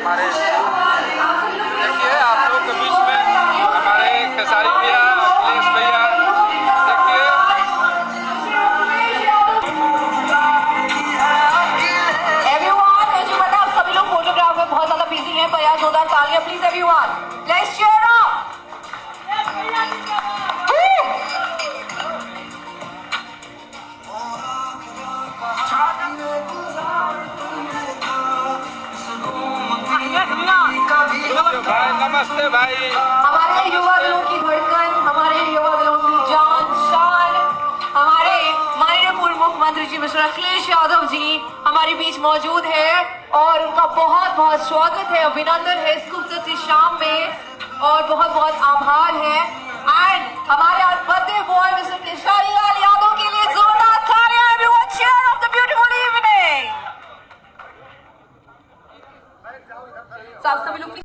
हमारे देखिए आप लोग के बीच में हमारे खेसारी भैया, अखिलेश भैया, देखिए एवरीवन, मुझे पता है आप सभी लोग फोटोग्राफ में बहुत ज्यादा बिजी हैं, पर यार जोरदार तालियां please everyone, let's cheer up. भाई नमस्ते भाई। हमारे युवा दिलों की धड़कन, हमारे युवा दिलों की जान शान, हमारे माननीय पूर्व मुख्यमंत्री जी मिस्टर अखिलेश यादव जी हमारे बीच मौजूद है और उनका बहुत बहुत स्वागत है, अभिनंदन है इस खूबसूरत सी शाम में और बहुत बहुत आभार है। एंड हमारे birthday boy mister Khesari Lal Yadav के लिए जोरदार तालियां everyone, cheer up the beautiful evening। सभी लोग